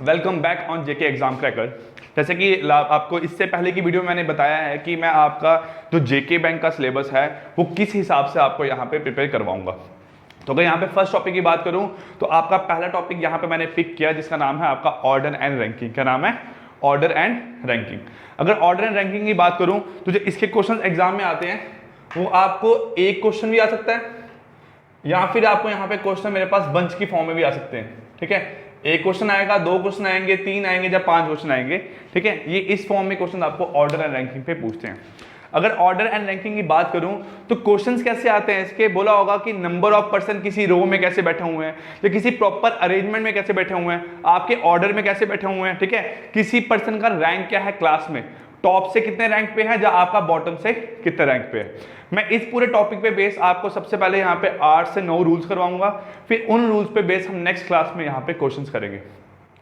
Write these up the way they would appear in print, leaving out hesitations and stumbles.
Welcome back on JK exam cracker. जैसे कि आपको इससे पहले की वीडियो में मैंने बताया है कि मैं आपका जो जेके बैंक का सिलेबस है वो किस हिसाब से आपको यहाँ पे प्रिपेयर करवाऊंगा। तो अगर यहाँ पे फर्स्ट टॉपिक की बात करूँ तो आपका पहला टॉपिक यहाँ पे मैंने पिक किया जिसका नाम है आपका ऑर्डर एंड रैंकिंग। क्या नाम है? Order and ranking. अगर ऑर्डर एंड रैंकिंग की बात करूँ तो जो इसके क्वेश्चन एग्जाम में आते हैं वो आपको एक क्वेश्चन भी आ सकता है या फिर आपको यहाँ पे क्वेश्चन मेरे पास बंच की फॉर्म में भी आ सकते हैं। ठीक है, एक क्वेश्चन आएगा, दो क्वेश्चन आएंगे, तीन आएंगे या पांच क्वेश्चन आएंगे। ठीक है, ये इस फॉर्म में क्वेश्चन आपको ऑर्डर एंड रैंकिंग पे पूछते हैं। अगर ऑर्डर एंड रैंकिंग की बात करूं तो क्वेश्चंस कैसे आते हैं इसके, बोला होगा कि नंबर ऑफ पर्सन किसी रो में कैसे बैठे हुए हैं या किसी प्रॉपर अरेंजमेंट में कैसे बैठे हुए हैं, आपके ऑर्डर में कैसे बैठे हुए हैं। ठीक है, किसी पर्सन का रैंक क्या है क्लास में, टॉप से कितने रैंक पे है या आपका बॉटम से कितने रैंक पे है। मैं इस पूरे टॉपिक पे बेस आपको सबसे पहले यहाँ पे 8 से 9 रूल्स करवाऊंगा, फिर उन रूल्स पे बेस हम नेक्स्ट क्लास में यहाँ पे क्वेश्चंस करेंगे।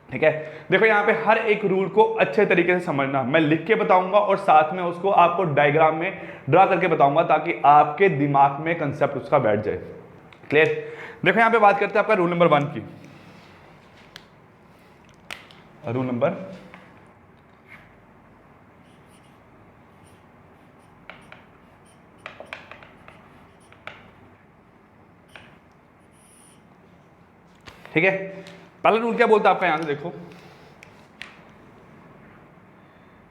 ठीक है, देखो यहाँ पे हर एक रूल को अच्छे तरीके से समझना, मैं लिख के बताऊंगा और साथ में उसको आपको डायग्राम में ड्रा करके बताऊंगा ताकि आपके दिमाग में कंसेप्ट उसका बैठ जाए। क्लियर? देखो यहाँ पे बात करते हैं आपका रूल नंबर 1 की। रूल नंबर ठीक है, पहला रूल क्या बोलता है आपका, यहां से देखो,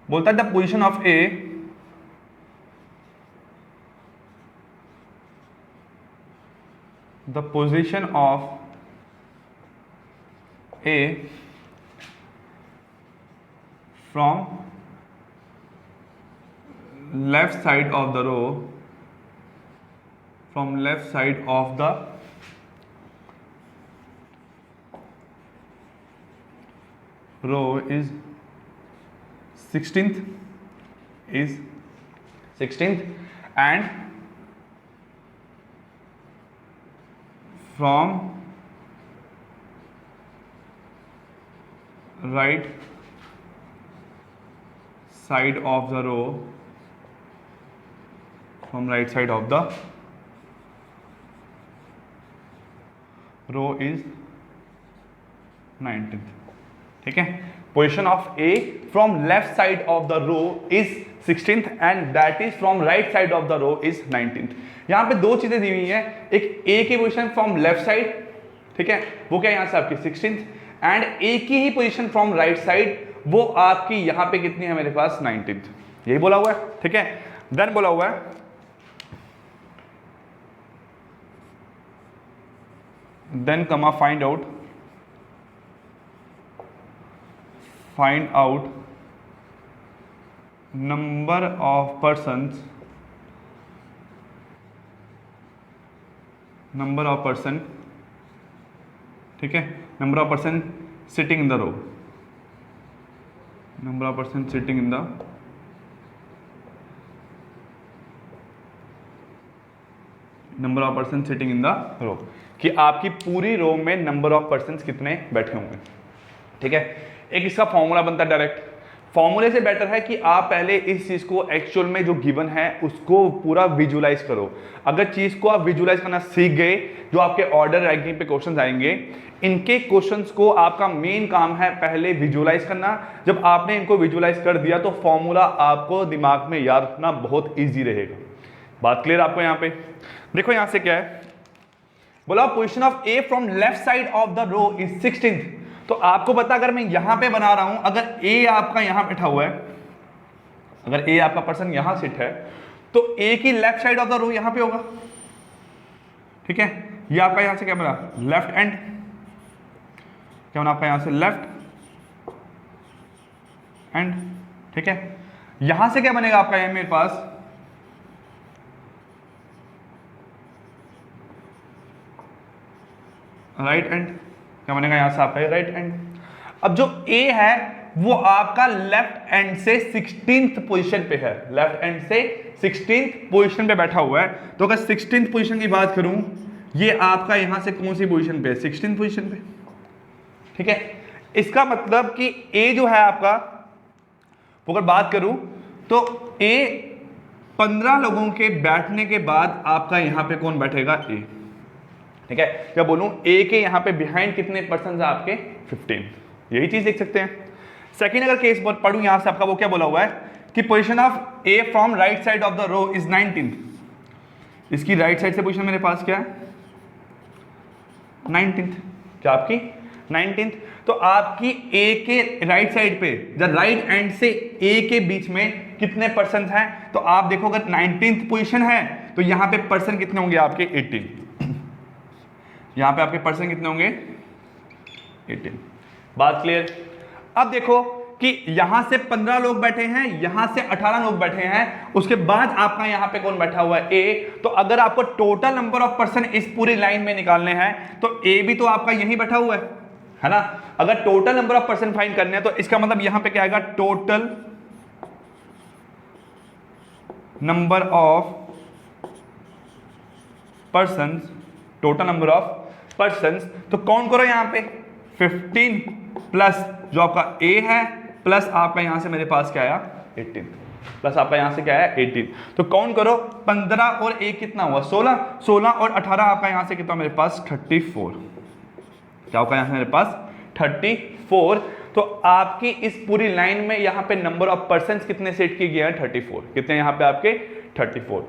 बोलता है the position of A from left side of the row row is 16th and from right side of the row is 19th। ठीक है, position of A from left side of the row is 16th and that is from right side of the row is 19th। यहां पे दो चीजें दी हुई हैं, एक ए की पोजीशन फ्रॉम लेफ्ट साइड, ठीक है, वो क्या यहां से आपकी 16th, एंड ए की ही पोजीशन फ्रॉम राइट साइड वो आपकी यहां पे कितनी है मेरे पास 19th। यही बोला हुआ है। ठीक है, देन बोला हुआ है देन कमा find out number of persons ठीक है, number of person sitting in the row, कि आपकी पूरी रो में नंबर ऑफ पर्सन्स कितने बैठे होंगे। ठीक है, एक इसका फॉर्मूला बनता है डायरेक्ट। फॉर्मूले से बेटर है कि आप पहले इस चीज को एक्चुअल में जो गिवन है उसको पूरा विजुलाइज करो। अगर चीज को आप विजुलाइज करना सीख गए, जो आपके ऑर्डर रैंकिंग पे क्वेश्चंस आएंगे, इनके क्वेश्चंस को आपका मेन काम है पहले विजुलाइज करना। जब आपने इनको विजुलाइज कर दिया तो फॉर्मूला आपको दिमाग में याद रखना बहुत ईजी रहेगा। बात क्लियर आपको? यहाँ पे देखो, यहां से क्या है, बोला position of A from left side of the row is 16th। तो आपको पता, अगर मैं यहां पे बना रहा हूं, अगर ए आपका यहां बैठा हुआ है, अगर ए आपका पर्सन यहां सिट है तो ए की left side of the row यहां पे होगा। ठीक है, ये आपका यहां से क्या बना, लेफ्ट एंड, क्या बना आपका यहां से लेफ्ट एंड। ठीक है, यहां से क्या बनेगा आपका, ये मेरे पास राइट एंड, क्या बनेगा यहां से आपका राइट एंड। अब जो ए है वो आपका लेफ्ट एंड से 16th पोजीशन पे है, लेफ्ट एंड से 16th पोजीशन पे बैठा हुआ है। तो अगर 16th पोजीशन की बात करूं, ये आपका यहां से कौन सी पोजीशन पे है, 16th पोजीशन पे। ठीक है, इसका मतलब कि ए जो है आपका, अगर बात करूं तो ए 15 लोगों के बैठने के बाद आपका यहां पे कौन बैठेगा, ए। ठीक है, क्या बोलूं, ए के यहां पे बिहाइंड कितने पर्सन है आपके, 15। यही चीज देख सकते हैं। सेकंड अगर केस पढ़ूं यहां से आपका, वो क्या बोला हुआ है कि position of A from right side of the row is 19th। इसकी राइट साइड से पोजीशन मेरे पास क्या है 19th, क्या आपकी 19th। तो आपकी ए के राइट साइड पे द राइट एंड से ए के बीच में कितने पर्सन हैं, तो आप देखो अगर 19th पोजीशन है तो यहां पे पर्सन कितने होंगे आपके 18। यहां पे आपके पर्सन कितने होंगे 18। बात क्लियर। अब देखो कि यहां से 15 लोग बैठे हैं, यहां से 18 लोग बैठे हैं, उसके बाद आपका यहां पे कौन बैठा हुआ है ए। तो अगर आपको टोटल नंबर ऑफ पर्सन इस पूरी लाइन में निकालने हैं तो ए भी तो आपका यहीं बैठा हुआ है ना। अगर total number of person find करने हैं तो इसका मतलब यहां पे क्या आएगा, total number of person, total number of person. तो कौन करो यहां पे 15 प्लस जो आपका ए है प्लस आपका यहां से मेरे पास क्या आया 18, प्लस आपका यहां से क्या है 18। तो काउंट करो 15 और 1 कितना हुआ 16, 16 और 18 आपका यहां से कितना मेरे पास 34। क्या होगा यहां से मेरे पास 34। तो आपकी इस पूरी लाइन में यहां पे नंबर ऑफ पर्सन्स कितने सेट किए गए हैं 34। कितने यहां पे आपके 34।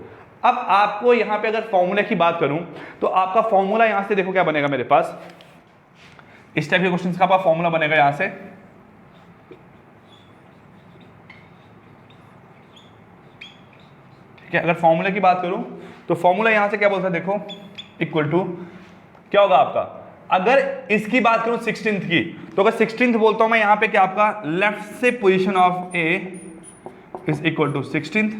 अब आपको यहां पे अगर फॉर्मूले की बात करूं तो आपका फॉर्मूला यहां से देखो क्या बनेगा मेरे पास, इस टाइप के क्वेश्चंस का आपका फॉर्मूला बनेगा यहां से। अगर फॉर्मूले की बात करूं तो फॉर्मूला यहां से क्या बोलता है देखो, इक्वल टू क्या होगा आपका, अगर इसकी बात करूं 16th की, तो अगर 16th बोलता हूं मैं यहां पे क्या आपका लेफ्ट से position of A is equal to 16th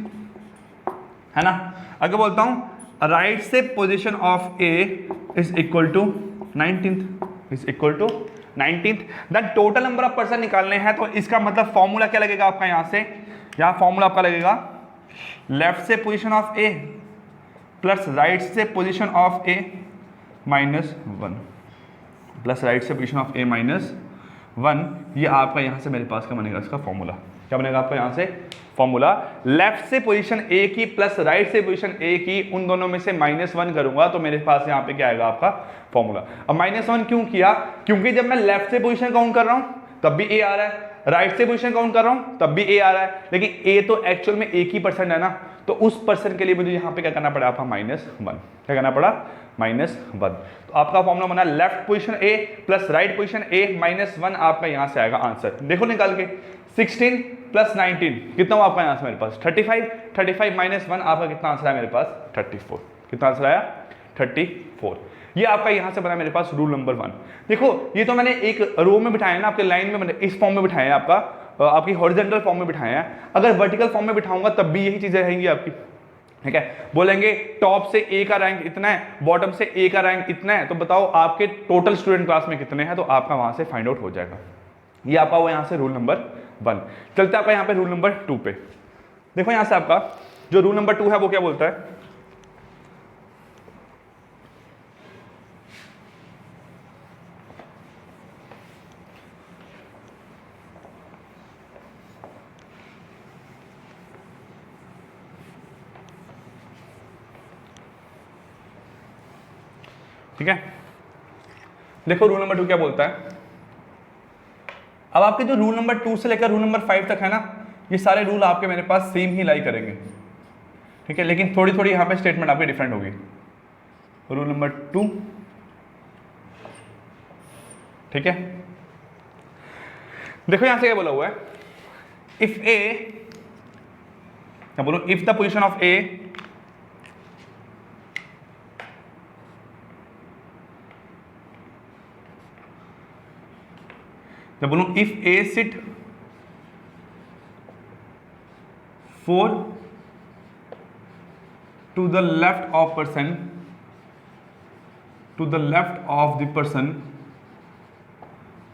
है ना। अगर बोलता हूं राइट से position of A is equal to 19th is equal to 19th। Then total number of person निकालने हैं तो इसका मतलब फॉर्मूला क्या लगेगा आपका, यहां से यहां फॉर्मूला आपका लगेगा लेफ्ट से position of A plus right से position of A minus 1 plus right से पोजीशन ऑफ ए माइनस 1। ये आपका यहां से मेरे पास क्या बनेगा, इसका फॉर्मूला क्या बनेगा आपका यहां से फॉर्मूला, लेफ्ट से पोजीशन ए की प्लस राइट से पोजीशन ए की, उन दोनों में से -1 करूंगा तो मेरे पास यहां पे क्या आएगा आपका फॉर्मूला। अब -1 क्यों किया, क्योंकि जब मैं लेफ्ट से पोजीशन काउंट कर रहा हूं तब भी ए आ रहा है, राइट से पोजीशन काउंट कर रहा हूं तब भी ए आ रहा है, लेकिन ए तो एक्चुअल में एक ही पर्सन है ना, तो उस पर्सन के लिए मुझे यहां पे क्या करना पड़ा आपका -1। क्या करना पड़ा -1। तो आपका फॉर्मूला बना left position A plus right position A -1 आपका यहां से आएगा आंसर। देखो निकाल के 16 प्लस 19 कितना हुआ आपका यहां से मेरे पास 35, 35 -1 आपका कितना आंसर है मेरे पास 34। कितना आंसर आया 34। ये आपका यहां से बना मेरे पास रूल नंबर 1। देखो ये तो मैंने एक रो में बिठाया ना, आपके लाइन में इस फॉर्म में बिठाया है, आपकी हॉरिजॉन्टल फॉर्म में बिठाया है। अगर वर्टिकल फॉर्म में बिठाऊंगा तब भी यही चीजें रहेंगी आपकी, ठीक है। बोलेंगे टॉप से ए का रैंक इतना है, बॉटम से ए का रैंक इतना है, तो बताओ आपके टोटल स्टूडेंट क्लास में कितने हैं, तो आपका वहां से फाइंड आउट हो जाएगा। ये आपका वो यहां से रूल नंबर 1। चलते आपका यहां पे रूल नंबर 2 पे। देखो यहां से आपका जो रूल नंबर 2 है वो क्या बोलता है, ठीक है। देखो रूल नंबर 2 क्या बोलता है। अब आपके जो रूल नंबर 2 से लेकर रूल नंबर 5 तक है ना, ये सारे रूल आपके मेरे पास सेम ही लाई करेंगे, ठीक है, लेकिन थोड़ी थोड़ी यहाँ पे स्टेटमेंट आपकी डिफरेंट होगी। रूल नंबर 2, ठीक है। देखो यहां से क्या बोला हुआ है, इफ ए, क्या बोलो, if the position of A मैं बोलूं if A seat 4 to the left of person, to the left of the person,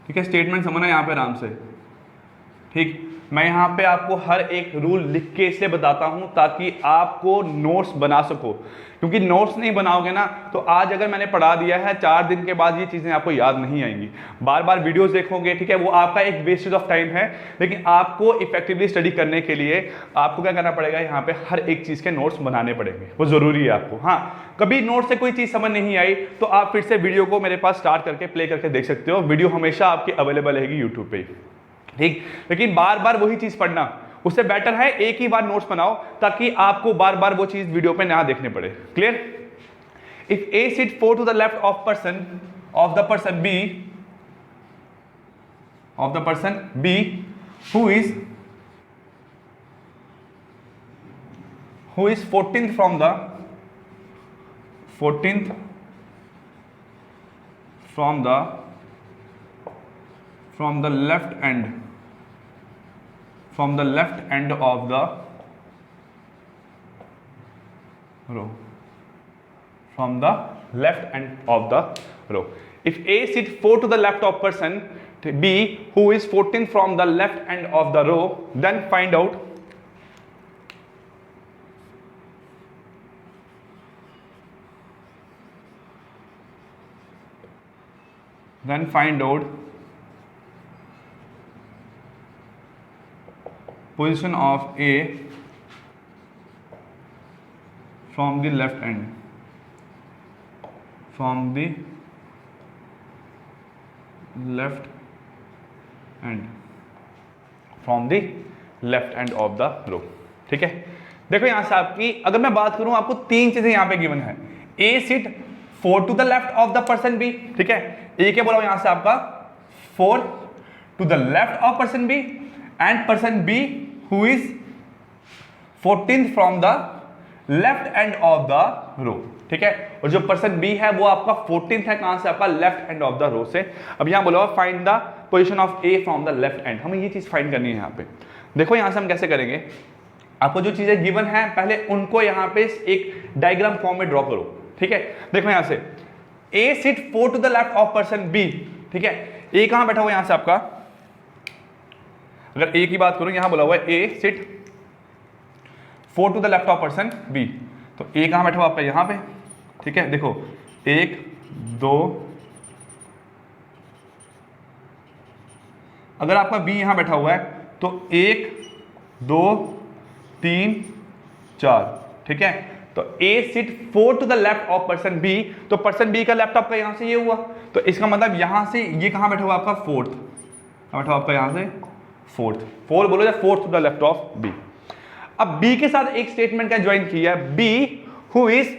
ठीक है। स्टेटमेंट समझना यहां पे आराम से, ठीक। मैं यहाँ पे आपको हर एक रूल लिख के इसलिए बताता हूँ ताकि आपको नोट्स बना सको, क्योंकि नोट्स नहीं बनाओगे ना तो आज अगर मैंने पढ़ा दिया है 4 दिन के बाद ये चीज़ें आपको याद नहीं आएंगी। बार बार वीडियोस देखोगे, ठीक है, वो आपका एक वेस्टेज ऑफ टाइम है। लेकिन आपको इफेक्टिवली स्टडी करने के लिए आपको क्या करना पड़ेगा, यहाँ पे हर एक चीज़ के नोट्स बनाने पड़ेंगे, वो ज़रूरी है आपको। हाँ, कभी नोट से कोई चीज़ समझ नहीं आई तो आप फिर से वीडियो को मेरे पास स्टार्ट करके प्ले करके देख सकते हो। वीडियो हमेशा आपकी अवेलेबल रहेगी यूट्यूब पे, ठीक। लेकिन बार बार वही चीज़ पढ़ना, उससे बेटर है एक ही बार नोट्स बनाओ ताकि आपको बार बार वो चीज़ वीडियो पे ना देखने पड़े। Clear? If A seat 4 to the left of the person B who is 14th from the left end of the row, if A sit 4 to the left of person B who is 14th from the left end of the row, then find out position of A from the left end of the row। ठीक है, देखो यहां से आपकी अगर मैं बात करूं, आपको 3 चीजें यहां पे गिवन है। A sit 4 to the left of the person B, ठीक है, ए क्या बोला यहां से आपका 4 to the left of person B and person B who is 14th from the left end of the row, ठीक है। और जो पर्सन बी है वो आपका 14th है, कहां से, आपका left end of the row से। अब यहां बोला find the position of A from the left end, हमें ये चीज फाइंड करनी है यहाँ पे। देखो यहां से हम कैसे करेंगे, आपको जो चीजें गिवन है पहले उनको यहाँ पे एक डायग्राम फॉर्म में ड्रॉ करो, ठीक है। देखो यहां से A seat 4 to the left of person B, ठीक है, ए कहां बैठा हुआ यहां से आपका, अगर ए की बात करूं यहां बोला हुआ है A seat 4 to the left of person B, तो ए कहां बैठा हुआ आपका यहां पे, ठीक है। देखो 1 2, अगर आपका बी यहां बैठा हुआ है तो 1 2 3 4, ठीक है। तो A seat 4 to the left of person B, तो पर्सन बी का लेफ्ट आपका यहां से ये हुआ, तो इसका मतलब यहां से ये कहां बैठा हुआ आपका 4th, बैठा हुआ आपका यहां से 4th, 4 बोलो या 4th to the left of B. अब बी के साथ एक स्टेटमेंट का ज्वाइन किया है, B who is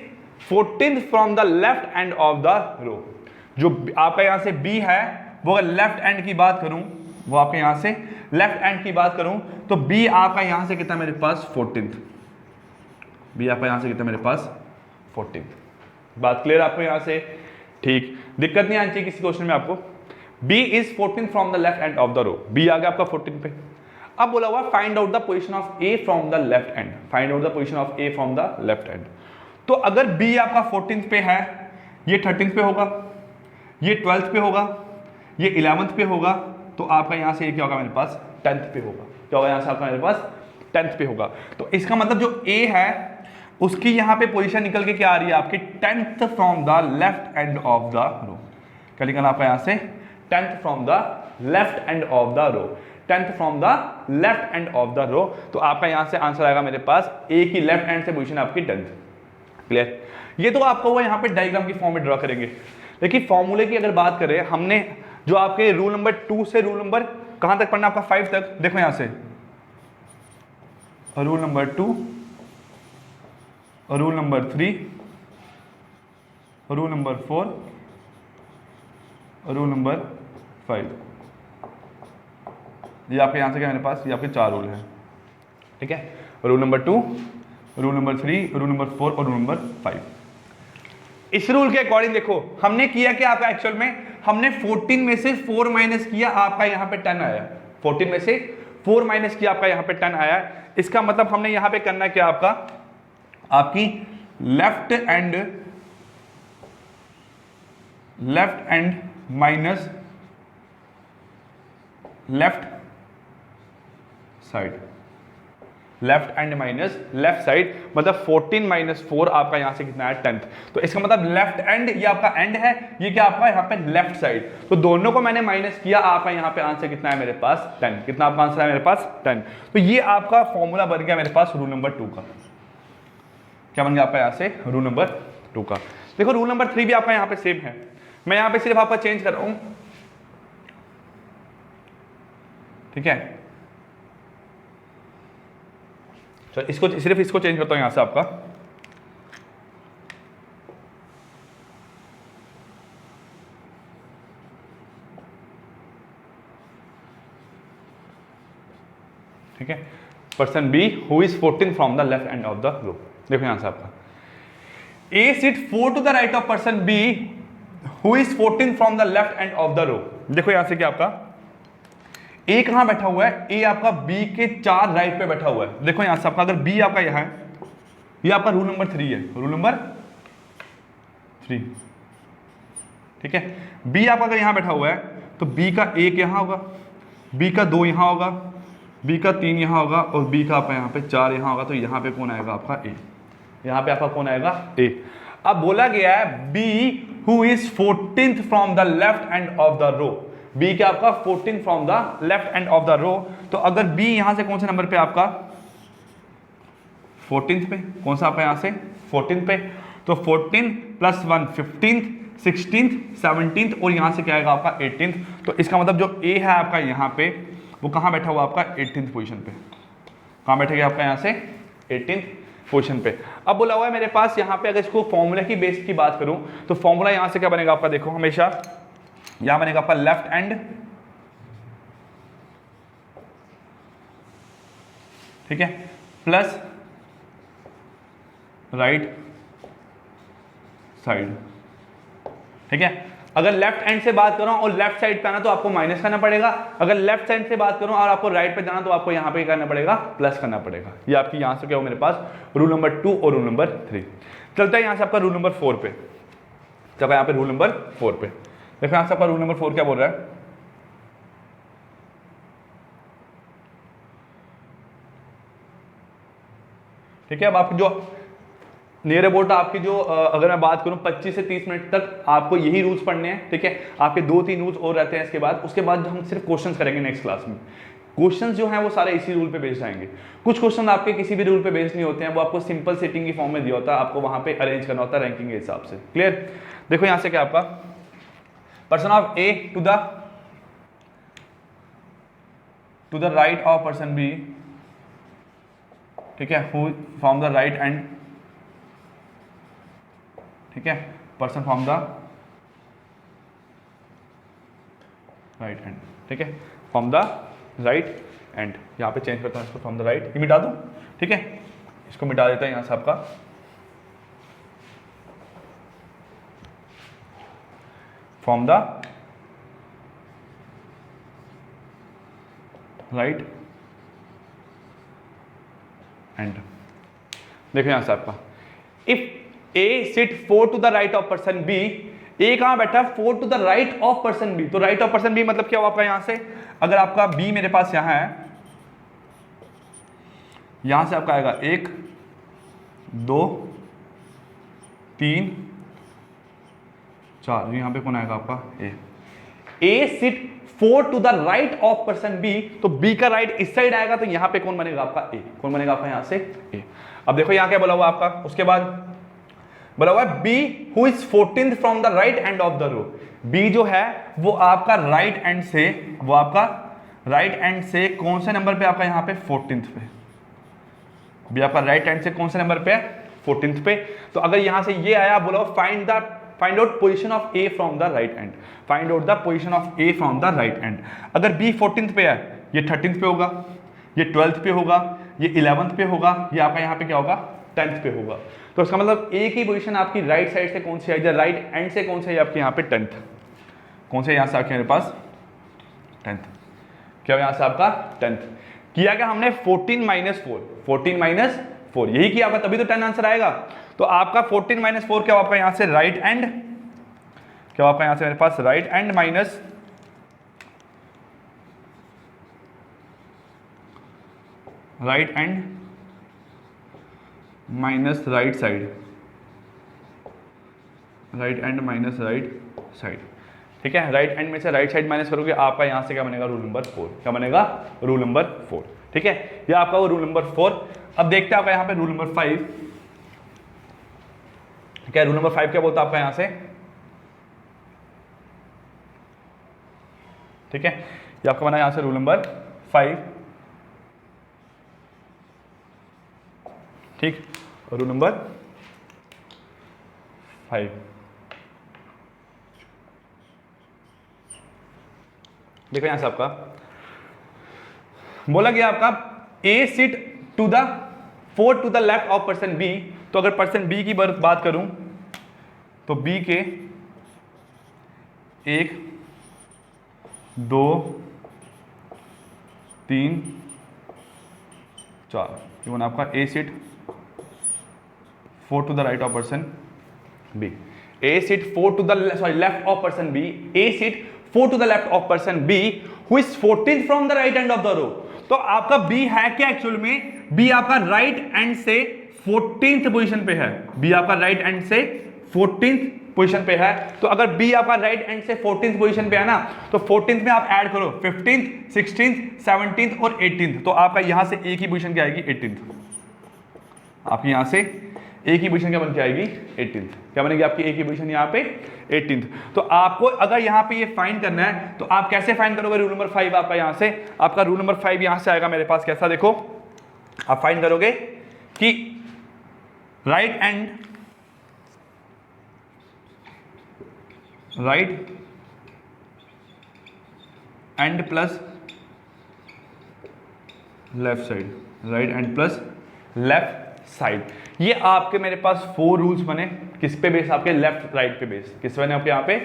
14th from the left end of the row, जो आपका यहां से बी है वो अगर लेफ्ट एंड की बात करूं, वो आपके यहां से लेफ्ट एंड की बात करूं तो बी आपका यहां से कितना मेरे पास 14th, बी आपका यहां से कितना मेरे पास 14th। बात क्लियर आपको यहां से, ठीक, दिक्कत नहीं आनी चाहिए किसी क्वेश्चन में आपको। B is 14th from the left end of the row, B आ गया आपका 14 पे। अब बोला हुआ find out the position of A from the left end, find out the position of A from the left end. तो अगर B आपका 14th पे है, ये 13th पे होगा, ये 12th पे होगा, ये 11th पे होगा, तो आपका यहां से क्या होगा मेरे पास 10th पे होगा, क्या होगा यहां से आपका मेरे पास 10th पे होगा। तो इसका मतलब जो ए है उसकी यहां पे पोजीशन निकल के क्या आ रही है आपकी 10th from the left end of the row, क्या निकलना आपका यहां से 10th from the left end of the row, 10th from the left end of the row. तो आपका यहां से आंसर आएगा मेरे पास ए की लेफ्ट एंड से पोजीशन आपकी 10th। क्लियर? ये तो आपको वो यहाँ पे डायग्राम की फॉर्म में ड्रॉ करेंगे, लेकिन फॉर्मूले की अगर बात करें, हमने जो आपके रूल नंबर 2 से रूल नंबर कहां तक पढ़ना आपका 5 तक, देखो यहां से rule number 2, rule number 3, rule number 4, rule number 5, ये आपके यहां से क्या मेरे पास, ये आपके 4 रूल हैं, ठीक है। Rule number 2, rule number 3, rule number 4 और रूल नंबर 5। इस रूल के अकॉर्डिंग देखो हमने किया क्या, आपका एक्चुअल में हमने 14 में से 4 माइनस किया, आपका यहां पे 10 आया, 14 में से 4 माइनस किया, आपका यहां पे 10 आया। इसका मतलब हमने यहां पे करना क्या, आपका आपकी left and minus left side, left and minus left side, मतलब 14 माइनस 4 आपका यहां से कितना है 10th। तो इसका मतलब लेफ्ट एंड ये आपका एंड है, ये क्या आपका यहाँ पे लेफ्ट साइड, तो दोनों को मैंने माइनस किया, आपका यहाँ पे आंसर कितना है मेरे पास 10। कितना आपका आंसर है मेरे पास 10। तो ये आपका फॉर्मूला बन गया मेरे पास रूल नंबर 2 का। क्या बन गया आपका यहाँ से रूल नंबर 2 का। देखो रूल नंबर 3 भी आपका यहाँ पे सेम है, मैं यहाँ पे सिर्फ आपका चेंज कर रहा हूं, ठीक है। चलो इसको सिर्फ इसको चेंज करता हूं यहां से आपका, ठीक है। Person B who is 14 from the left end of the row. देखो यहां से आपका a seat 4 to the right of person B who is 14 from the left end of the row. देखो यहां से क्या आपका ए कहां बैठा हुआ है, ए आपका बी के 4 राइट पे बैठा हुआ है। देखो यहां से आपका अगर बी आपका यहां है, ये आपका रूल नंबर 3 है, रूल नंबर 3, ठीक है। बी आपका अगर यहां बैठा हुआ है तो बी का 1 यहां होगा, बी का 2 यहां होगा, बी का 3 यहां होगा और बी का आपका यहां पे 4 यहां होगा। तो यहां पे कौन आएगा आपका ए, यहां पे आपका कौन आएगा ए। अब बोला गया है B who is 14th from the left end of the row, B क्या आपका 14 from the left end of the row. तो अगर बी यहां से कौन से नंबर पे आपका 14th पे, कौन सा आपका यहां से 14th पे, तो 14 प्लस 1 15th 16th 17th और यहां से क्या आएगा आपका 18th। तो इसका मतलब जो ए है आपका यहां पे वो कहां बैठा हुआ आपका 18th पोजीशन पे, कहां बैठेगा आपका यहां से 18th पोजीशन पे। अब बोला हुआ है मेरे पास यहां पे अगर इसको फॉर्मूला की बेस की बात करूं तो फॉर्मूला यहां से क्या बनेगा आपका, देखो हमेशा यहां बनेगा आपका लेफ्ट एंड, ठीक है, प्लस राइट साइड, ठीक है। अगर लेफ्ट एंड से बात करूं और लेफ्ट साइड पे आना तो आपको माइनस करना पड़ेगा, अगर लेफ्ट साइड से बात करूं और आपको राइट पे जाना तो आपको यहां पे करना पड़ेगा प्लस करना पड़ेगा। ये आपकी यहां से क्या हो मेरे पास रूल नंबर 2 और रूल नंबर 3। चलता है यहां से आपका रूल नंबर 4 पे, जब यहां पे रूल नंबर 4 पे देखो यहां से आपका रूल नंबर 4 क्या बोल रहा है, ठीक है। अब आप जो नियर अबाउट आपकी जो अगर मैं बात करूं 25 से 30 मिनट तक आपको यही रूल्स पढ़ने हैं, ठीक है। आपके 2-3 रूल्स और रहते हैं इसके बाद, उसके बाद हम सिर्फ क्वेश्चंस करेंगे नेक्स्ट क्लास में। क्वेश्चंस जो हैं वो सारे इसी रूल पे बेस्ड आएंगे। कुछ क्वेश्चन आपके किसी भी रूल पे बेस्ड नहीं होते हैं, वो आपको सिंपल सेटिंग की फॉर्म में दिया होता है, आपको वहां पे अरेंज करना होता है रैंकिंग के हिसाब से। क्लियर। देखो यहां से क्या आपका person of A to the right of person B, ठीक है, who from the right end, ठीक है, person from the right end, ठीक है, फ्रॉम द राइट एंड। यहां पे चेंज करता हूं इसको फ्रॉम द राइट, ये मिटा दूं, ठीक है, इसको मिटा देता है यहां से आपका फ्रॉम द राइट एंड। देखो यहां से आपका if A sit 4 to the right of person B, A कहां बैठा है 4 to the right of person B, तो right of person B मतलब क्या हुआ आपका यहां से, अगर आपका B मेरे पास यहां है, यहां से आपका आएगा 1 2 3 4, यहां पे कौन आएगा आपका A sit 4 to the right of person B, तो B का राइट इस साइड आएगा, तो यहां पे कौन बनेगा आपका A, कौन बनेगा आपका यहां से A। अब देखो यहां क्या बोला हुआ आपका, उसके बाद बोला हुआ है B who is 14th from the right end of the row. B जो है वो आपका राइट एंड से, वो आपका राइट एंड से कौन से नंबर पे आपका यहां पे 14th पे, बी आपका राइट एंड से कौन से नंबर पे है 14th पे। तो अगर यहां से ये आया, बोला find out position of A from the right and, find out the position of A from the right and. अगर बी 14th पे है, ये 13th पे होगा, ये 12th पे होगा, ये 11th पे होगा, ये आपका यहां पे क्या होगा 10th पे होगा। तो इसका मतलब ए की पोजीशन आपकी राइट साइड से कौन सी है, राइट एंड से कौन सी है आपके यहाँ पे 10th, कौन से यहां से आपके मेरे पास 10th, क्या यहां से आपका 10th किया क्या हमने 14 माइनस 4 यही किया आपका, तभी तो 10 आंसर आएगा। तो आपका 14 माइनस 4 क्या आपका यहां से राइट एंड, क्या आपका यहां से मेरे पास right end minus right end minus right side, right end minus right side, ठीक है। राइट एंड में से राइट साइड माइनस करोगे, आपका यहां से क्या बनेगा, रूल नंबर 4। क्या बनेगा, रूल नंबर 4, ठीक है। ये आपका वो रूल नंबर 4। अब देखते हैं आपका यहां पे रूल नंबर 5। क्या रूल नंबर 5 क्या बोलता है आपका यहां से, ठीक है। ये आपका बना यहां से रूल नंबर 5, ठीक। रूल नंबर 5, देखो यहां से आपका बोला गया आपका a seat to the 4 to the left of person B. तो अगर पर्सन बी की बात करूं तो बी के 1 2 3 4 इवन आपका a seat 4 to the right of person B, a seat 4 to the left of person B, a seat 4 to the left of person B who is 14th from the right end of the row। तो आपका B है क्या actual में, B आपका right and से 14th position पे है, B आपका राइट एंड से 14th पोजीशन पे है। तो अगर B आपका राइट एंड से 14th पोजीशन पे है ना, तो 14th में आप ऐड करो 15th 16th 17th और 18th, तो आपका यहां से एक ही पोजीशन क्या आएगी, 18th। आपकी यहां से एक ही पोजीशन क्या बन के आएगी, 18th। क्या बनेगी आपकी एक ही पोजीशन यहाँ पे, 18th। तो आपको अगर यहाँ पे ये फाइंड करना है तो आप कैसे फाइंड करोगे, रूल नंबर 5 आपका यहाँ से, आपका रूल नंबर 5 यहाँ से आएगा मेरे पास कैसा, देखो आप फाइंड करोगे कि right and plus left side, right and plus left side. ये आपके मेरे पास 4 रूल्स बने, किस पे बेस, आपके लेफ्ट राइट पे बेस, किस बने आपके यहाँ पे,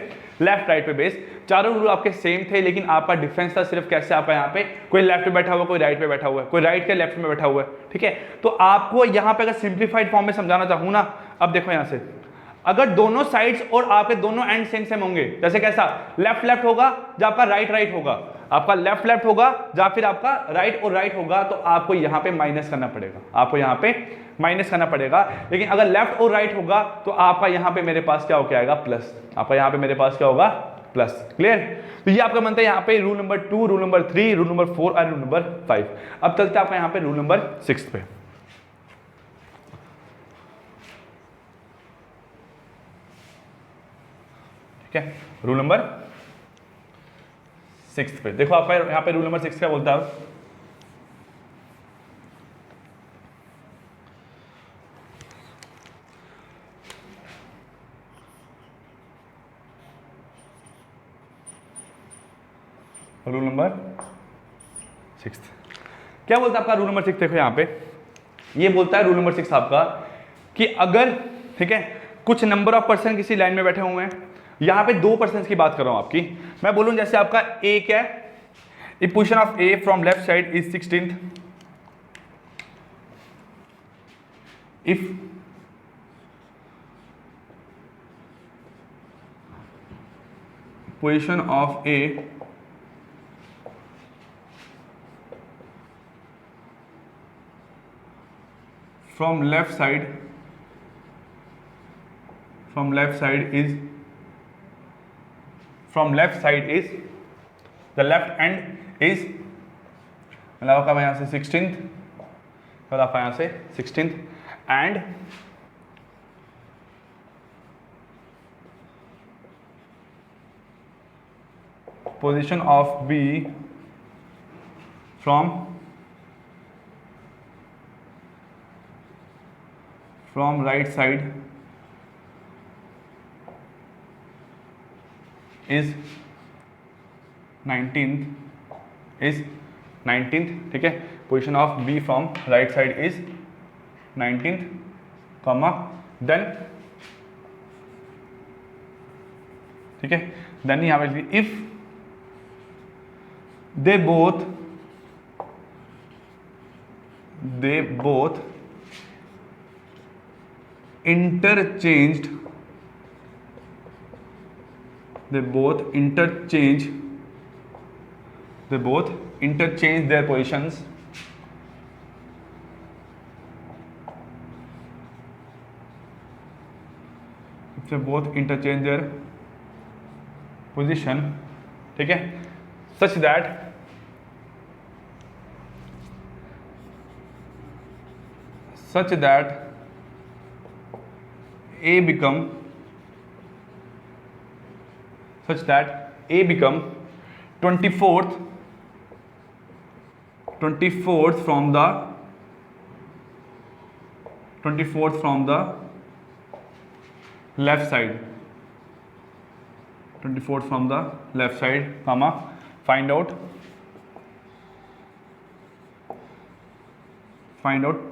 लेफ्ट राइट पे बेस। चारों रूल आपके सेम थे, लेकिन आपका डिफरेंस था सिर्फ कैसे, आपका यहाँ पे कोई लेफ्ट पे बैठा हुआ, कोई राइट पे बैठा हुआ है, कोई राइट के लेफ्ट में बैठा हुआ है, ठीक है। तो आपको यहाँ पे अगर सिंप्लीफाइड फॉर्म में समझाना चाहूँ ना, अब देखो यहाँ से अगर दोनों साइड्स और आपके दोनों एंड सेम सेम होंगे, जैसे कैसा, लेफ्ट लेफ्ट होगा या आपका राइट राइट होगा, आपका लेफ्ट लेफ्ट होगा या फिर आपका राइट और राइट होगा, तो आपको यहाँ पे माइनस करना पड़ेगा, आपको यहाँ पे माइनस करना पड़ेगा। लेकिन अगर लेफ्ट और राइट होगा तो आपका यहाँ पे मेरे पास क्या हो के आएगा, प्लस, आपका यहाँ पे मेरे पास क्या होगा, प्लस। क्लियर। तो ये आपका बनता है यहाँ पे rule number 2, rule number 3, rule number 4 और रूल नंबर 5। अब चलते हैं आपका यहाँ पे रूल नंबर 6 पे। ठीक है, रूल नंबर 6 पे देखो आपका यहाँ पे रूल नंबर 6 क्या बोलता है, रूल नंबर 6 क्या बोलता है आपका रूल नंबर 6, देखो यहाँ पे ये बोलता है रूल नंबर 6 आपका कि अगर, ठीक है, कुछ नंबर ऑफ पर्सन किसी लाइन में बैठे हुए हैं, यहाँ पे 2 पर्सन की बात कर रहा हूं आपकी, मैं बोलूं जैसे आपका ए क्या है, if position of A from left side is 16th, if position of A from left side is the left end is मतलब आपका यहाँ से 16th, मतलब आपका यहाँ से 16th and position of B from right side is 19th, ठीक है। Position of B from right side is 19th, comma then, ठीक है, देन यहाँ पे if they both interchanged their positions से बोथ इंटरचेंज देयर पोजीशन, ठीक है, such that A become 24th from the left side, 24th from the left side, comma, find out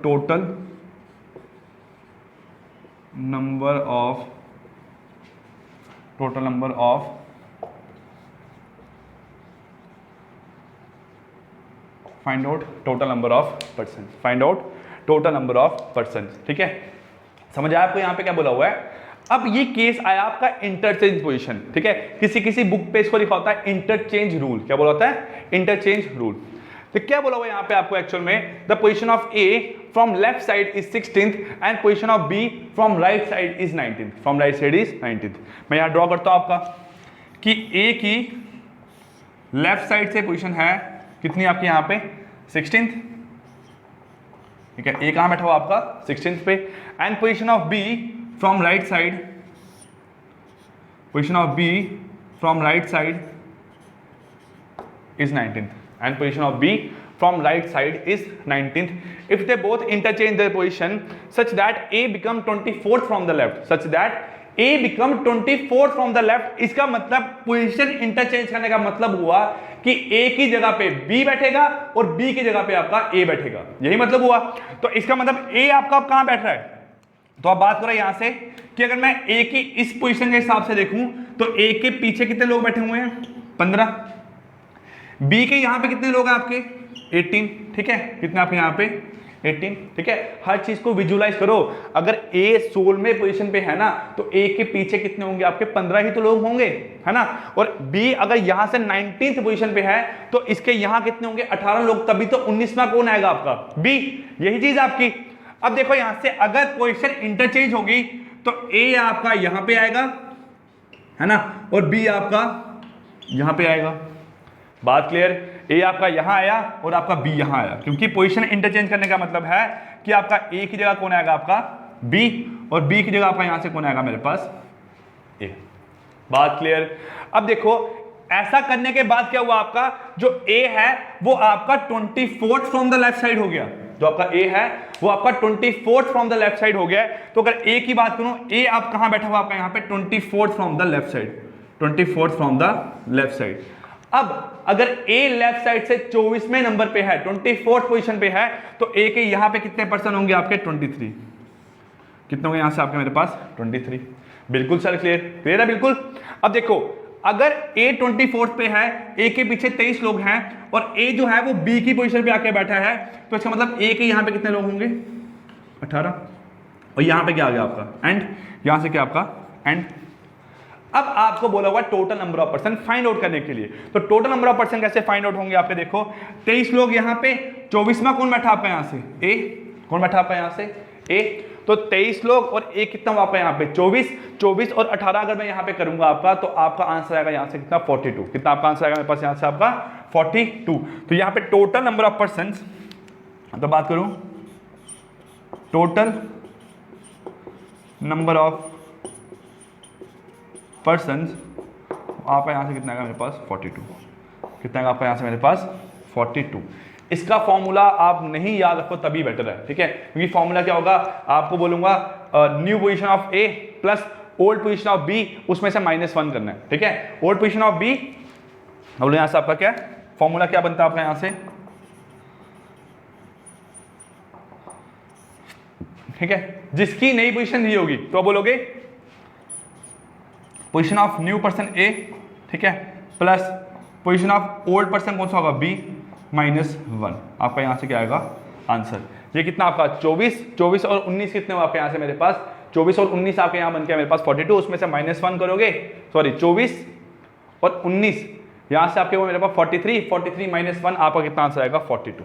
total number of find out total number of person, ठीक है, समझ आया आपको यहाँ पे क्या बोला हुआ है। अब ये केस आया आपका इंटरचेंज पोजीशन, ठीक है, किसी बुक पे इसको लिखा होता है इंटरचेंज रूल। क्या बोला होता है? Interchange rule. तो क्या बोला हुआ है यहाँ पे आपको एक्चुअल में, the position of A from left side is 16th and position of B from right side is 19th। मैं यहाँ ड्रॉ करता हूँ आपका कि ए की लेफ्ट साइड से पोजीशन है कितनी आपकी यहाँ पे 16th, ठीक है, ए कहाँ बैठा हुआ आपका 16th पे, and position of B from right side is 19th, and position of B from right side is 19th. If they both interchange their position such that A become 24th from the left, इसका मतलब position interchange करने का मतलब हुआ कि A की जगह पे B बैठेगा और B की जगह पे आपका A बैठेगा, यही मतलब हुआ। तो इसका मतलब A आपका कहां बैठ रहा है, तो आप बात करो यहां से कि अगर मैं A की इस पोजीशन के हिसाब से देखूं तो A के पीछे कितने लोग बैठे हुए हैं 15, B के यहां पे कितने लोग हैं आपके 18, ठीक है, कितने आपके यहां पे 18, ठीक है। हर चीज को विजुअलाइज करो, अगर A 16वें पोजीशन पे है ना तो A के पीछे कितने होंगे आपके 15 ही तो लोग होंगे, है ना, और B अगर यहां से 19th पोजीशन पे है तो इसके यहां कितने होंगे 18 लोग, तभी तो 19वां कौन आएगा आपका B, यही चीज आपकी। अब देखो यहां से अगर पोजीशन इंटरचेंज होगी तो A आपका यहां पे आएगा, है ना, और B आपका यहां पे आएगा। बात क्लियर? A आपका यहां आया और आपका B यहां आया, क्योंकि पोजीशन इंटरचेंज करने का मतलब है कि आपका A की जगह कौन आएगा आपका B, और B की जगह आपका यहां से कौन आएगा मेरे पास A। बात क्लियर? अब देखो ऐसा करने के बाद क्या हुआ, आपका जो A है वो आपका 24th from the left side हो गया, जो आपका A है वो आपका 24th from the left side हो गया। तो अगर A की बात करूं, A आप कहां बैठा हुआ आपका यहां पे 24th from the left side. अब अगर A लेफ्ट साइड से 24वें नंबर पे है, 24th पोजीशन पे है, तो A के यहां पे कितने पर्सन होंगे आपके 23, कितने होंगे यहां से आपके मेरे पास 23। बिल्कुल सर, क्लियर है बिल्कुल। अब देखो अगर A 24th पे है, A के पीछे 23 लोग हैं और A जो है वो B की पोजीशन पे आके बैठा है, तो इसका मतलब A के यहां पे कितने लोग होंगे 18, और यहां पे क्या आ गया आपका एंड, यहां से क्या आपका एंड। अब आपको बोला हुआ total number of person find out करने के लिए, तो टोटल नंबर ऑफ पर्सन कैसे फाइंड आउट होंगे आपके, देखो 23 लोग यहाँ पे, 24वां कौन बैठा आपका यहाँ से A, कौन बैठा आपका यहाँ से A, तो 23 लोग और A कितना हुआ आपका यहाँ पे 24 और 18 अगर मैं यहाँ पे करूंगा आपका, तो आपका आंसर आएगा यहाँ से कितना 42, कितना आपका आंसर आएगा मेरे पास यहाँ से आपका 42। तो यहाँ पे टोटल नंबर ऑफ पर्सन, तो बात करूं टोटल नंबर ऑफ पर्सन्स, आपका यहां से कितना आएगा मेरे पास 42, कितना आएगा आपका यहां से मेरे पास 42। इसका फॉर्मूला आप नहीं याद रखो तभी बेटर है, ठीक है, क्योंकि फॉर्मूला क्या होगा, आपको बोलूंगा new position of A plus old position of B, उसमें से -1 करना है, ठीक है। ओल्ड पोजीशन ऑफ B, बोलो यहां से आपका क्या फॉर्मूला क्या बनता है आपका यहां से, ठीक है, जिसकी नई पोजीशन दी होगी तो बोलोगे position of new person A, ठीक है, plus position of old person कौन सा होगा B -1, आपका यहां से क्या आएगा आंसर। ये कितना आपका 24 और 19 कितने हो आपके यहां से मेरे पास 24 और 19 आपके यहां बन के मेरे पास 42, उसमें से -1 करोगे, सॉरी 24 और 19 यहां से आपके वो मेरे पास 43 -1 आपका कितना आंसर आएगा 42।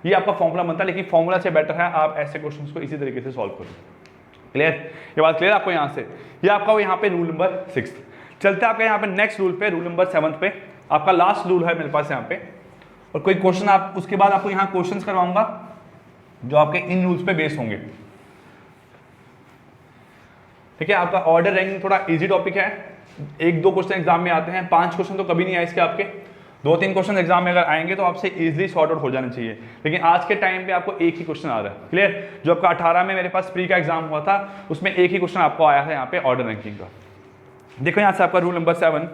ये आपका फॉर्मूला बनता है, लेकिन फॉर्मूला से बेटर है आप ऐसे क्वेश्चंस को इसी तरीके से सॉल्व करो। क्लियर, ये बात क्लियर आपको यहाँ से। ये आपका वो यहाँ पे रूल नंबर 6। चलते आपका यहाँ पे नेक्स्ट रूल पे, रूल नंबर 7 पे। आपका लास्ट रूल है मेरे पास यहाँ पे, और कोई क्वेश्चन आप उसके बाद आपको यहाँ क्वेश्चंस करवाऊंगा जो आपके इन रूल्स पे बेस्ड होंगे। ठीक है, आपका ऑर्डर रैंकिंग थोड़ा इजी टॉपिक है, 1-2 क्वेश्चन एग्जाम में आते हैं, 5 क्वेश्चन तो कभी नहीं आए इसके आपके, 2-3 क्वेश्चन एग्जाम में अगर आएंगे तो आपसे इजीली सॉर्ट आउट हो जाना चाहिए। लेकिन आज के टाइम पे आपको एक ही क्वेश्चन आ रहा है। क्लियर, जो आपका 18 में मेरे पास प्री का एग्जाम हुआ था उसमें एक ही क्वेश्चन आपको आया है यहाँ पे ऑर्डर रैंकिंग का। देखो यहाँ से आपका रूल नंबर 7,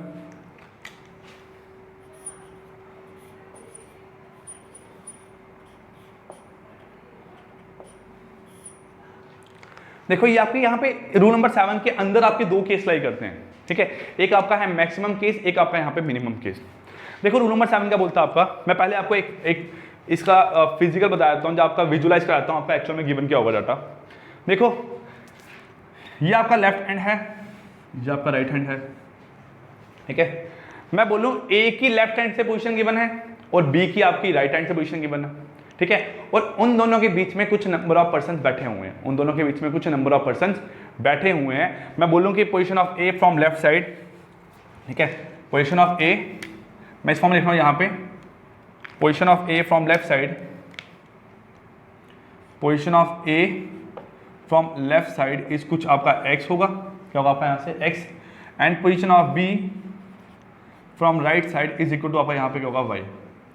देखो ये आपके यहाँ पे रूल नंबर 7 के अंदर आपके 2 केस लाई करते हैं। ठीक है, एक आपका है मैक्सिमम केस, एक आपका यहाँ पे मिनिमम केस। देखो रूल नंबर 7 क्या बोलता है आपका, मैं पहले आपको एक इसका फिजिकल बता देता हूँ, जो आपका विजुलाइज कराता हूँ आपका एक्चुअल में गिवन क्या होगा डाटा। देखो ये आपका लेफ्ट हैंड है, ये आपका राइट हैंड है। ठीक है, मैं बोलूँ ए की लेफ्ट हैंड से पोजीशन गिवन है और बी की आपकी राइट हैंड से पोजीशन गिवन है। ठीक है, और उन दोनों के बीच में कुछ नंबर ऑफ पर्सन बैठे हुए हैं, उन दोनों के बीच में कुछ नंबर ऑफ पर्सन बैठे हुए हैं। मैं बोलूँ कि position of A from left side, ठीक है, पोजीशन ऑफ ए, मैं इस फॉर्म में लिख रहा हूँ यहाँ पे, position of A from left side, position of A from left side is कुछ आपका x होगा, क्या होगा आपका यहाँ से x, and position of b from right side is equal to आपका यहाँ पे क्या होगा y,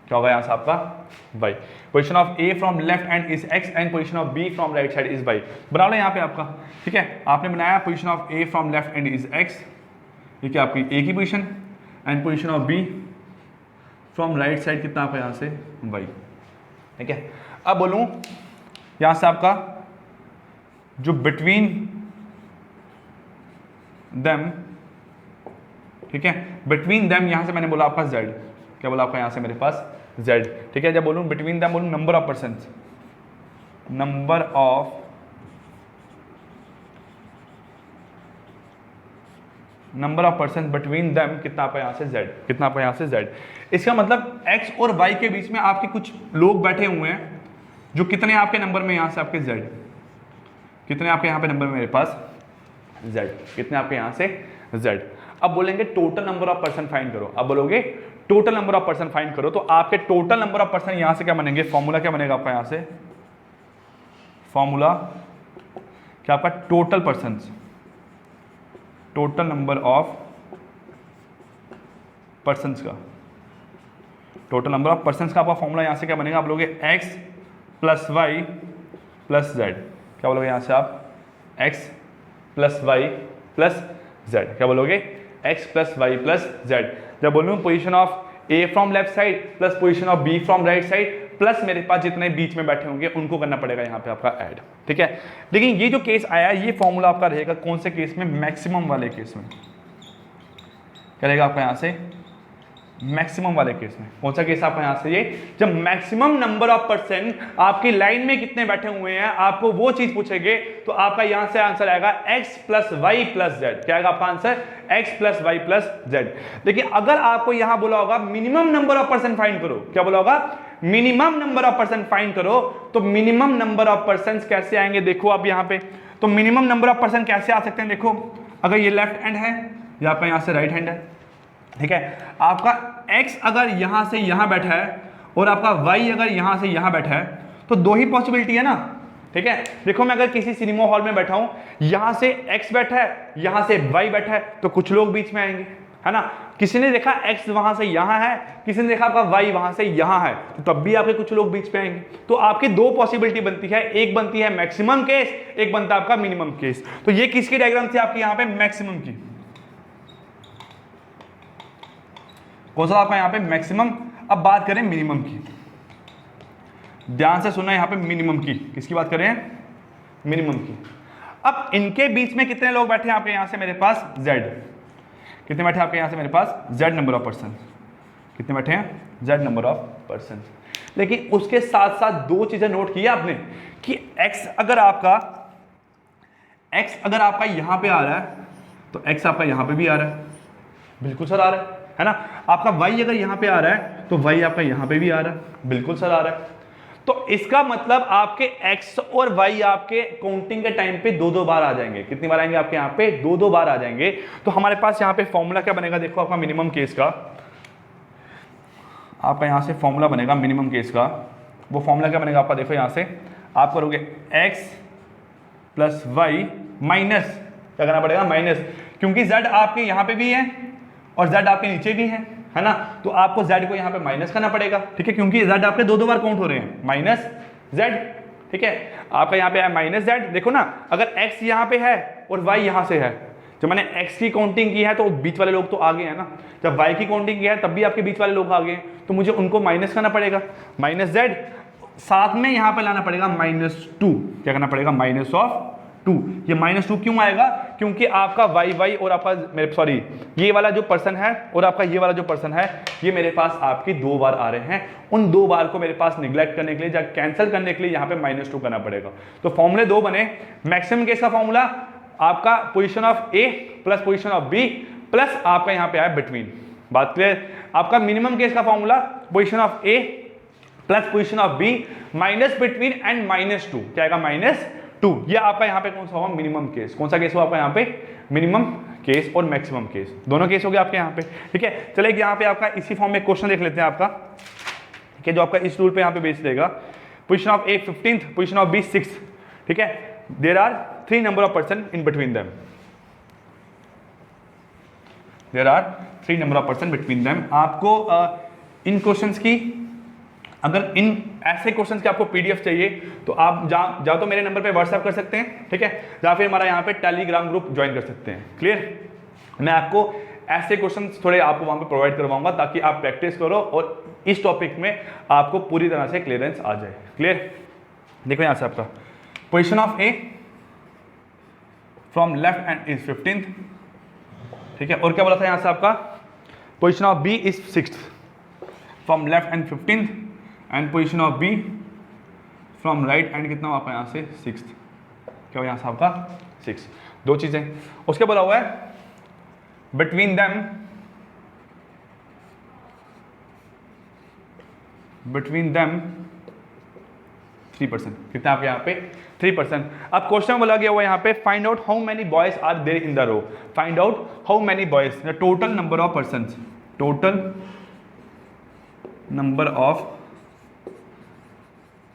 क्या होगा यहाँ से आपका y। Position of a from left hand is x and position of b from right side is y। बना लो यहाँ पे आपका। ठीक है, आपने बनाया position of a from left hand is x, ये क्या आपकी a की position, and position of b from right side कितना आपका यहाँ से y। ठीक है, अब बोलूँ यहाँ से आपका जो बिटवीन देम, ठीक है, बिटवीन देम यहाँ से मैंने बोला आपका z, क्या बोला आपका यहाँ से मेरे पास z। ठीक है, जब बोलूँ बिटवीन देम बोलूँ number of person, number of person between them कितना आपका यहाँ से z, कितना आपका यहाँ से z। इसका मतलब x और y के बीच में आपके कुछ लोग बैठे हुए हैं जो कितने आपके नंबर में यहाँ से आपके z, कितने आपके यहाँ पे नंबर में मेरे पास z, कितने आपके यहाँ से z। अब बोलेंगे total number of person find करो, अब बोलोगे total number of person find करो, तो आपके टोटल नंबर ऑफ पर्सन यहाँ से क्या बनेंगे, फॉर्मूला क्या बनेगा आपका यहाँ से, फॉर्मूला क्या आपका total person, total number of persons का, टोटल नंबर ऑफ पर्सन्स का आपका फॉर्मूला यहाँ से क्या बनेगा, आप लोगे x plus Y plus Z, क्या बोलोगे यहाँ से आप x plus Y plus Z, क्या बोलोगे x plus Y plus Z. जब बोलूँ position of a from left side plus position of b from right side plus मेरे पास जितने बीच में बैठे होंगे उनको करना पड़ेगा यहाँ पे आपका ऐड। ठीक है, लेकिन ये जो केस आया ये फॉर्मूला आपका रहेगा कौन से केस में, मैक्सिमम वाले केस में, क्या रहेगा आपका यहाँ से मैक्सिमम वाले केस में। कौन सा केस आपका यहाँ से, ये जब मैक्सिमम नंबर ऑफ पर्सन आपकी लाइन में कितने बैठे हुए हैं आपको वो चीज पूछेंगे, तो आपका यहाँ से आंसर आएगा x plus Y plus Z. क्या आएगा आपका answer, x plus Y plus Z. देखिए अगर आपको यहाँ बोला होगा minimum number of person find करो, क्या बोला होगा, minimum number of person find करो, तो मिनिमम नंबर ऑफ पर्सन कैसे आएंगे, देखो आप यहाँ पे, तो मिनिमम नंबर ऑफ पर्सन कैसे आ सकते हैं, देखो अगर ये लेफ्ट हैंड है, या आपका यहाँ से राइट हैंड है, ठीक है, आपका x अगर यहां से यहां बैठा है और आपका y अगर यहां से यहां बैठा है, तो दो ही पॉसिबिलिटी है ना। ठीक है, देखो मैं अगर किसी सिनेमा हॉल में बैठा हूं, यहां से x बैठा है, यहां से y बैठा है, तो कुछ लोग बीच में आएंगे, है ना। किसी ने देखा x वहां से यहां है, किसी ने देखा आपका y वहां से यहां है, तो तब भी आपके कुछ लोग बीच में आएंगे। तो आपकी दो पॉसिबिलिटी बनती है, एक बनती है मैक्सिमम केस, एक बनता है आपका मिनिमम केस। तो ये किसकी डायग्राम थी आपकी यहाँ पे, मैक्सिमम की। कौन सा आपका यहाँ पे मैक्सिमम। अब बात करें मिनिमम की, ध्यान से सुनना यहाँ पे, मिनिमम की, किसकी बात करें, मिनिमम की। अब इनके बीच में कितने लोग बैठे हैं आपके यहाँ से मेरे पास z, कितने बैठे हैं आपके यहाँ से मेरे पास z नंबर ऑफ पर्सन, कितने बैठे हैं z नंबर ऑफ पर्सन। लेकिन उसके साथ साथ दो चीजें नोट की आपने कि x अगर आपका यहाँ पे आ रहा है तो x आपका यहाँ पे भी आ रहा है, बिल्कुल सर आ रहा है ना। आपका y अगर यहाँ पे आ रहा है तो y आपका यहाँ पे भी आ रहा है, बिल्कुल सर आ रहा है। तो इसका मतलब आपके x और y आपके काउंटिंग के टाइम पे दो बार आ जाएंगे। कितनी बार आएंगे आपके यहाँ पे? दो बार आ जाएंगे। तो हमारे पास यहाँ पे फॉर्मूला क्या बनेगा? देखो आपका मिनिमम केस का, आपका यहाँ से फॉर्मूला बनेगा मिनिमम केस का। वो फॉर्मूला क्या बनेगा आपका? देखो यहाँ से आप करोगे x प्लस वाई माइनस, क्या करना पड़ेगा? माइनस, क्योंकि z आपके यहाँ पे भी है और z आपके नीचे भी है ना, तो आपको z को यहाँ पे माइनस करना पड़ेगा, ठीक है, क्योंकि z आपके दो बार काउंट हो रहे हैं, माइनस z, ठीक है। आपका यहाँ पे है माइनस z। देखो ना, अगर x यहाँ पे है और y यहाँ से है, जब मैंने x की काउंटिंग की है तो बीच वाले लोग तो आगे हैं ना, जब y की काउंटिंग की है तब भी आपके बीच वाले लोग आगे हैं, तो मुझे उनको माइनस करना पड़ेगा, माइनस z, साथ में यहाँ पे लाना पड़ेगा -2, क्या करना पड़ेगा? -2। ये -2 क्यों आएगा? क्योंकि आपका y और आपका मेरे सॉरी ये वाला जो पर्सन है और आपका ये वाला जो पर्सन है, ये मेरे पास आपकी दो बार आ रहे हैं। उन दो बार को मेरे पास निगलेक्ट करने के लिए या कैंसिल करने के लिए यहाँ पे -2 करना पड़ेगा। तो फॉर्मूले दो बने। मैक्सिमम केस का फॉर्मूला आपका position of A plus position of B plus आपका यहाँ पे आया बिटवीन। बात क्लियर? आपका मिनिमम केस का formula position of A plus position of B minus between and -2, क्या आएगा? -2। ये आपका यहाँ पे कौन सा हुआ? Minimum case. कौन सा केस हुआ आपका यहाँ पे? मिनिमम केस और मैक्सिमम केस, दोनों केस हो गए आपके यहाँ पे, ठीक है। चलिए यहाँ पे आपका इसी फॉर्म में क्वेश्चन देख लेते हैं आपका, ठीक है, जो आपका इस रूल पे यहाँ पे बेस देगा। Position of A 15th, position of B 6th, ठीक है। There are 3 number of person in between them, there are 3 number of person between them. आपको इन क्वेश्चंस की, अगर इन ऐसे क्वेश्चंस के आपको पीडीएफ चाहिए तो आप जा तो मेरे नंबर पे व्हाट्सएप कर सकते हैं, ठीक है, या फिर हमारा यहाँ पे टेलीग्राम ग्रुप ज्वाइन कर सकते हैं। क्लियर? मैं आपको ऐसे क्वेश्चंस थोड़े आपको वहाँ पे प्रोवाइड करवाऊंगा ताकि आप प्रैक्टिस करो और इस टॉपिक में आपको पूरी तरह से क्लियरेंस आ जाए। क्लियर? देखो यहाँ से आपका position of A from left and is 15th, ठीक है, और क्या बोला था यहाँ से आपका? Position of B is 6th from left end 15th and position of B from right end कितना हुआ आपका यहाँ से? 6th, क्या हुआ यहाँ से आपका? 6। दो चीजें। उसके बोला हुआ है बिटवीन देम 3%, कितना आपके यहाँ पे? 3%। अब क्वेश्चन में बोला गया हुआ यहाँ पे find out how many boys are there in the row, find out how many boys, the total number of person, total number of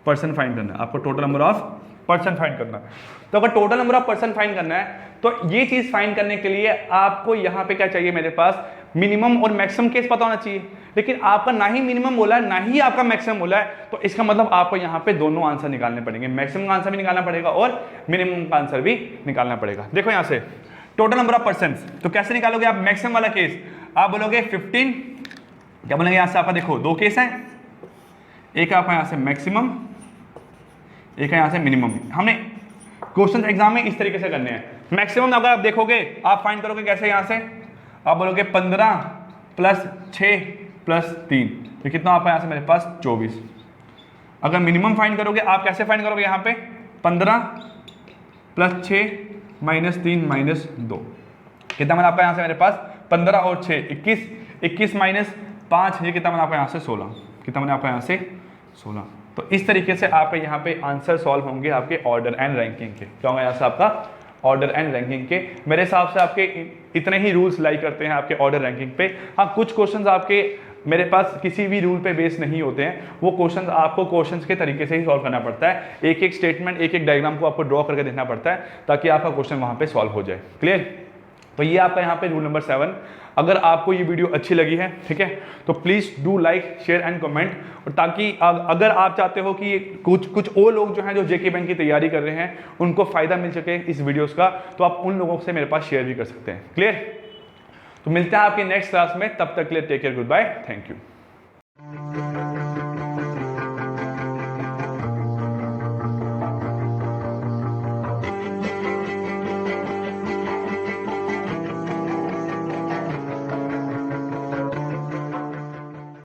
person find करना है आपको, total number of person find करना है। तो अगर total number of person find करना है तो ये चीज फाइंड करने के लिए आपको यहाँ पे क्या चाहिए? मेरे पास मिनिमम और मैक्सिमम केस पता होना चाहिए, लेकिन आपका ना ही मिनिमम बोला है ना ही आपका मैक्सिमम बोला है, तो इसका मतलब आपको यहाँ पे दोनों आंसर निकालने पड़ेंगे, मैक्सिमम का आंसर भी निकालना पड़ेगा और मिनिमम का आंसर भी निकालना पड़ेगा। देखो यहाँ से टोटल नंबर ऑफ पर्सन, तो कैसे निकालोगे आप? मैक्सिमम वाला केस आप बोलोगे 15, क्या बोलेंगे यहाँ से आपका? देखो दो केस है, एक आपका यहाँ से मैक्सिमम, एक है यहाँ से मिनिमम। हमने क्वेश्चन एग्जाम में इस तरीके से करने हैं। मैक्सिमम अगर आप देखोगे, आप फाइंड करोगे कैसे? यहाँ से आप बोलोगे 15 प्लस 6 प्लस 3, तो कितना आपका यहाँ से मेरे पास? 24। अगर मिनिमम फाइंड करोगे आप कैसे फाइंड करोगे? यहाँ पे 15 प्लस 6 माइनस 3 माइनस 2, कितना मैंने आपका यहाँ से मेरे पास? 15 और 6 21, 21 माइनस 5, ये कितना मैंने आपका यहाँ से? 16, कितना मैंने आपका यहाँ से? 16। तो इस तरीके से आप यहाँ पे आंसर सॉल्व होंगे आपके ऑर्डर एंड रैंकिंग के। क्या होगा यहाँ से आपका? ऑर्डर एंड रैंकिंग के। मेरे हिसाब से आपके इतने ही रूल्स लाई करते हैं आपके ऑर्डर रैंकिंग पे। हाँ, कुछ क्वेश्चंस आपके मेरे पास किसी भी रूल पे बेस नहीं होते हैं, वो क्वेश्चंस आपको क्वेश्चंस के तरीके से ही सॉल्व करना पड़ता है। एक एक स्टेटमेंट, एक एक डायग्राम को आपको ड्रॉ करके देखना पड़ता है ताकि आपका क्वेश्चन वहाँ पे सॉल्व हो जाए। क्लियर? तो ये आपका यहाँ पे रूल नंबर 7। अगर आपको ये वीडियो अच्छी लगी है, ठीक है, तो please do like, share and comment, और ताकि अगर आप चाहते हो कि कुछ और लोग जो हैं जो जेके बैंक की तैयारी कर रहे हैं उनको फ़ायदा मिल सके इस वीडियोस का, तो आप उन लोगों से मेरे पास शेयर भी कर सकते हैं। क्लियर? तो मिलते हैं आपके नेक्स्ट क्लास में, तब तक के लिए take care, good bye, thank you.